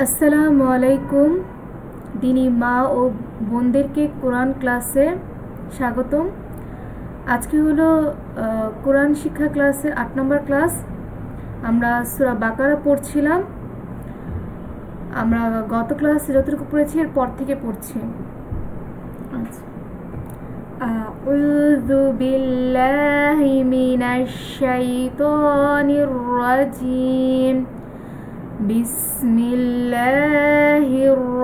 আসসালামু আলাইকুম দিনী মা ও বোনদেরকে কোরআন ক্লাসে স্বাগতম। আজকে হলো কোরআন শিক্ষা ক্লাসের ৮ নম্বর ক্লাস। আমরা সূরা বাকারা পড়ছিলাম। আমরা গত ক্লাসে যতটুকু পড়েছি এর পর থেকে পড়ছি। আচ্ছা, আউযু বিল্লাহি মিনাশ শাইতানির রাজিম। বিসমিল্লাহির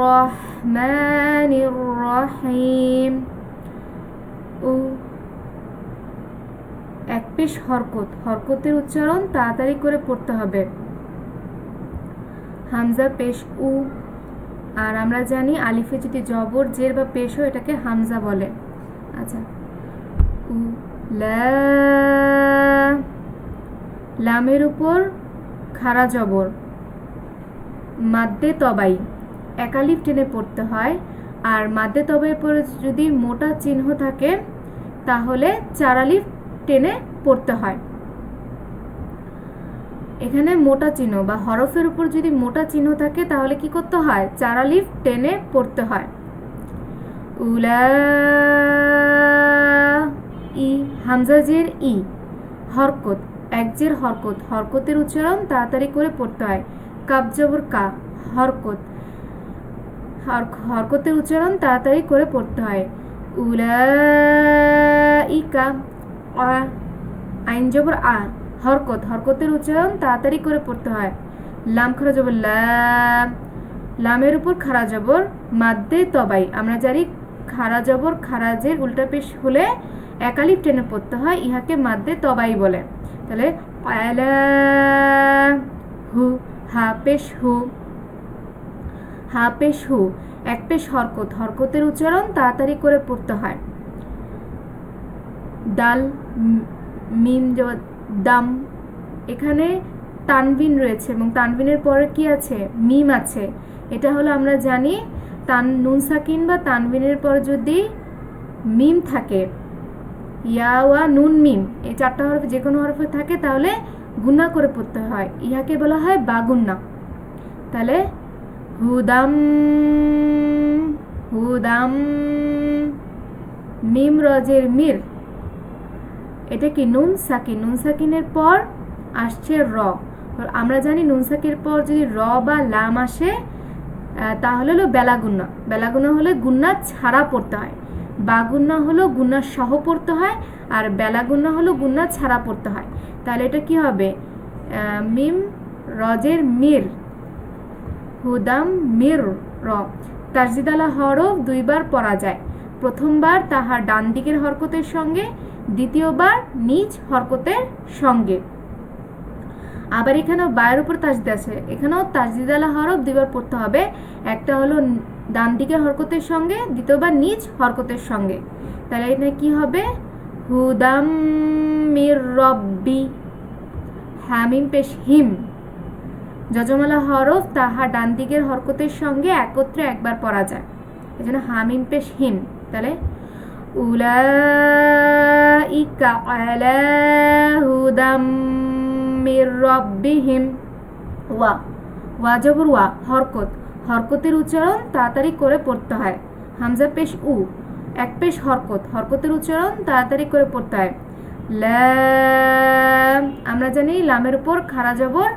রহমানির রহিম। এক পেশ হরকতের উচ্চারণ তাড়াতাড়ি করে পড়তে হবে। হামজা পেশ উ, আর আমরা জানি আলিফে যদি জবর জের বা পেশ হয় এটাকে হামজা বলে। আচ্ছা, উ লা, লামের উপর খাড়া জবর, মাদ্দে তবাই এক আলিফ টেনে পড়তে হয়। আর মাদ্দে তবাইয়ের পরে যদি মোটা চিহ্ন থাকে তাহলে 4 আলিফ টেনে পড়তে হয়। এখানে মোটা চিহ্ন বা হরফের উপর যদি মোটা চিহ্ন থাকে তাহলে কি করতে হয়? 4 আলিফ টেনে পড়তে হয়। উলা ই, হামজা জের ই, হরকত, এক জের হরকত, হরকতের উচ্চারণ তাড়াতাড়ি করে পড়তে হয়। কাব জবর কা, হরকত, হরকতের উচ্চারণ তাড়াতাড়ি করে পড়তে হয়। উলাইকা, আইন জবর আ, হরকত, হরকতের উচ্চারণ তাড়াতাড়ি করে পড়তে হয়। লাম খারা জবর লা, লামের উপর খাড়া জবর, মাদ্দে তবাই, আমরা জানি খাড়া জবর খারাজের উল্টা পেশ হলে এক আলিফ টেনে পড়তে হয়, ইহাকে মাদ্দে তবাই বলে। তাহলে আলা হু, হা পেশ হু, হা পেশ হু, এক পেশ হরকত, হরকতের উচ্চারণ তাড়াতাড়ি করে পড়তে হয়। দাল মিম দাম, এখানে তানবিন রয়েছে এবং তানবিনের পরে কি আছে? মিম আছে। এটা হলো আমরা জানি নুন সাকিন বা তানবিনের পরে যদি মিম থাকে, ইয়া ওয়া নুন মিম, এই 4টা হরফ যে কোনো হরফে থাকে তাহলে গুণা করে পড়তে হয়, ইহাকে বলা হয় বাগুন্না। তাহলে হুদাম, হুদাম, মিম রজের মির, এটা কি নুন সাকিন, নুন সাকিনের পর আসছে র। আমরা জানি নুন সাকিনের পর যদি র বা লাম আসে তাহলে হলো বেলাগুন্না, বেলাগুন্না হলে গুন্না ছাড়া পড়তে হয়, বাগুন্না হলো গুন্না সহ পড়তে হয়, আর বেলাগুন্না হলো গুন্না ছাড়া পড়তে হয়। তাহলে এটা কি হবে? মিম রজের মির, হুদাম মির র। তাসদিদ আলা হরফ 2 বার পড়া যায়। প্রথমবার তাহার ডান দিকের হরকতের সঙ্গে, দ্বিতীয়বার নিজ হরকতের সঙ্গে। আবার এখানেও বায়ের উপর তাসদিদ আছে, এখানেও তাসদিদ আলা হরফ 2 বার পড়তে হবে। একটা হলো ডান দিকের হরকতের সঙ্গে, দ্বিতীয়বার নিজ হরকতের সঙ্গে। তাহলে এখানে কি হবে? হুদাম মির রব্বি, হামিম পেশ হিম, যজমালা হরফ তাহার ডান দিকের হরকতের সঙ্গে একত্রে একবার পড়া যায়, এজন্য হামিম পেশ হিম। তাহলে উলাইকা আলা হুদাম মির রব্বিহিম। ওয়া, ওয়া জবর ওয়া, হরকত, হরকতের উচ্চারণ তাড়াতাড়ি করে পড়তে হয়। হামজা পেশ উ, এক পেশ হরকত, হরকতের উচ্চারণ তাড়াতাড়ি করে পড়তে হয়। লাম, আমরা জানি লামের উপর খাড়া জবর,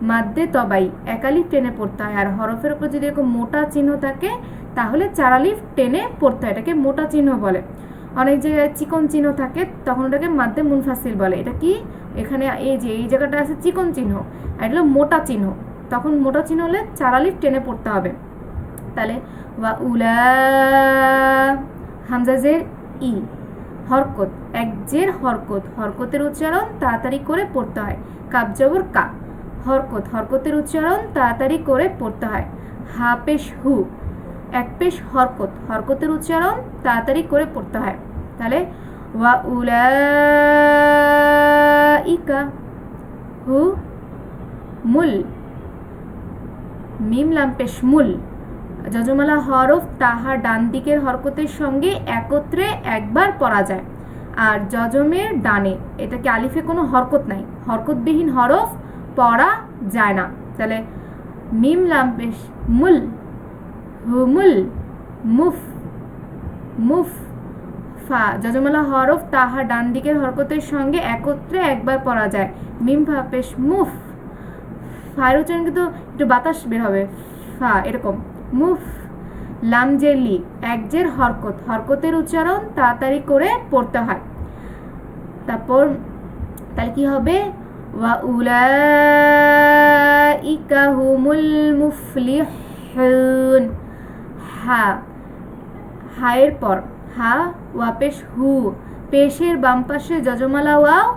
মাদ্দে তবাই, এক আলিফ টেনে পড়তে হয়। আর হরফের উপর যদি এরকম মোটা চিহ্ন থাকে তাহলে 4 আলিফ টেনে পড়তে হয়, এটাকে মোটা চিহ্ন বলে। অনেক জায়গায় চিকন চিহ্ন থাকে তখন ওটাকে মাদ্দে মুনফাসিল বলে। এটা কি? এখানে এই যে এই জায়গাটা আছে চিকন চিহ্ন, আর এটা হলো মোটা চিহ্ন, তখন মোটা চিহ্ন হলে 4 আলিফ টেনে পড়তে হবে। তাহলে ওয়া উলা, হামজা জের ই, হরকত, এক জের হরকত, হরকতের উচ্চারণ তাড়াতাড়ি করে পড়তে হয়। কাব জবর কা, হরকত, হরকতের উচ্চারণ তাড়াতাড়ি করে পড়তে হয়। হা পেশ হু, এক পেশ হরকত, হরকতের উচ্চারণ তাড়াতাড়ি করে পড়তে হয়। তাহলে ওয়া উলাইকা হু মুল, মিম লাম পেশ মুল, যজমালা হরফ তাহার ডান দিকের হরকতের সঙ্গে একত্রে একবার পড়া যায়। আর যজমের ডানে, এটাকে আলিফে কোনো হরকত নাই, হরকতবিহীন হরফ পড়া যায় না। তাহলে মিম লাম পেশ মুল, হুমুল, মুফ, মুফ। ফা যজমালা হরফ তাহার ডান দিকের হরকতের সঙ্গে একত্রে একবার পড়া যায়, মিম ফা পেশ মুফ। ফায়ের উচ্চারণ কিন্তু একটু বাতাস বের হবে, ফা এরকম, মুফ। লাম জের লি, এক জের হরকত, হরকতের উচ্চারণ তাড়াতাড়ি করে পড়তে হয়। তারপর তাহলে কি হবে, ওয়া উলাইকা হুমুল মুফলিহুন। হা, হায়ের পর হা ওয়া পেশ হু, পেশের বাম পাশে যজমালা ওয়াও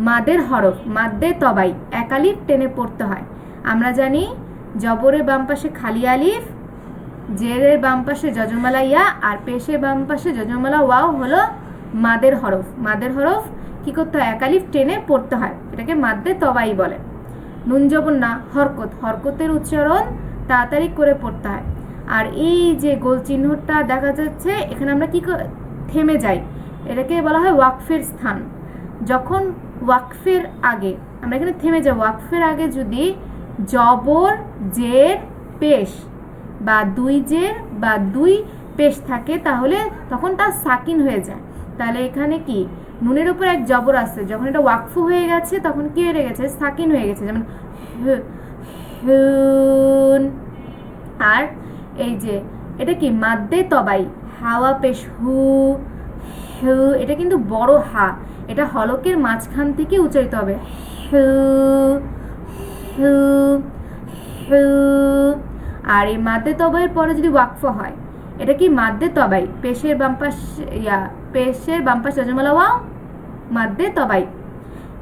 মাদের হরফ, মাদ্দে তবাই, এক আলিফ টেনে পড়তে হয়। আমরা জানি জবরের বাম পাশে খালি আলিফ, জেরের বাম পাশে যজমালা ইয়া, আর পেশের বাম পাশে যজমালা ওয়াও হলো মাদের হরফ। মাদের হরফ কি করতে হয়, এক আলিফ টেনে পড়তে হয়, এটাকে মাদ্দে তবাই বলে। নুন জবর না, হরকত, হরকতের উচ্চারণ তাড়াতাড়ি করে পড়তে হয়। আর এই যে গোল চিহ্নটা দেখা যাচ্ছে এখানে আমরা কি থেমে যাই, এটাকে বলা হয় ওয়াকফের স্থান। যখন ওয়াকফের আগে আমরা এখানে থেমে যাই, ওয়াকফের আগে যদি জবর জের পেশ বা দুই জের বা দুই পেশ থাকে তাহলে তখন তা সাকিন হয়ে যায়। তাহলে এখানে কি নুনের উপর এক জবর আছে, যখন এটা ওয়াকফু হয়ে গেছে তখন কি হয়ে গেছে, সাকিন হয়ে গেছে, যেমন হুন। আর এই যে এটা কি মাদ্দে তবাই, হাওয়া পেশ হু, হু, এটা কিন্তু বড় হা, এটা হলকের মাঝখান থেকে উচ্চারিত হবে, হু, হু, হু। আর এই মাদ্দে তবাইয়ের পরে যদি ওয়াকফ হয়, এটা কি মাদ্দে তবাই, পেশের বাম পাশ পেশের বাম পাশ যজমালা ওয়াও মাদ্দে তবাই।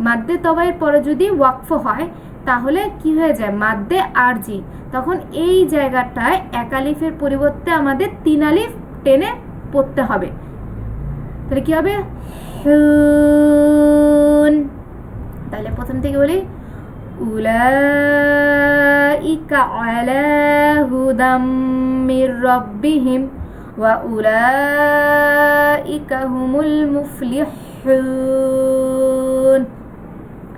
মাদ্দে তবাইয়ের পরে যদি ওয়াকফ হয় তাহলে কি হয়ে যায়, মাদ্দে আরজি। তখন এই জায়গাটায় এক আলিফের পরিবর্তে আমাদের তিন আলিফ টেনে পড়তে হবে। তাহলে কি হবে, হুন। তাহলে প্রথম থেকে বলি, উলাইকা আলা হুদাম মির রাব্বিহিম ওয়া উলাইকা হুমুল মুফলিহুন।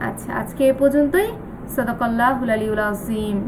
আচ্ছা, আজকে এ পর্যন্তই। সাদাকাল্লাহুল আলিয়্যুল আযীম।